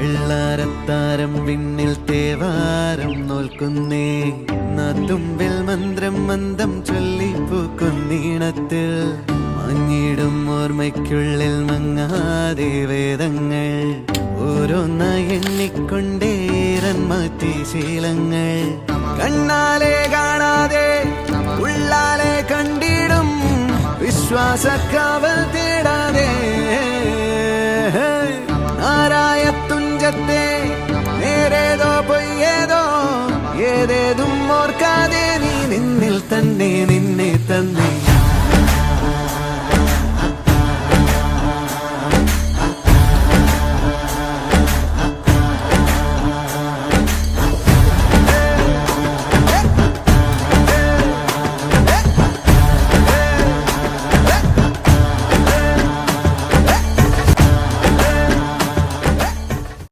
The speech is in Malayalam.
വെള്ളാരത്താരം വിണ്ണിൽ തേവാരം നോൽക്കുന്നേ നാത്തുമ്പിൽ മന്ത്രം മന്ദം ചൊല്ലിപ്പൂക്കുന്നീണത്തിൽ മഞ്ഞിടും ഓർമ്മയ്ക്കുള്ളിൽ മങ്ങാതെ വേദങ്ങൾ ഓരോന്നായി എണ്ണിക്കൊണ്ടേരൻ മാറ്റി ശീലങ്ങൾ കണ്ണാലെ കാണാതെ ഉള്ളാലെ കണ്ടിടും വിശ്വാസക്കാവൽ തേടാതെ ആരായ തുഞ്ചത്തെ നേരേതോ പൊയ്യേതോ ഏതേതും ഓർക്കാതെ നീ നിന്നിൽ തന്നെ നിന്നെ തന്നെ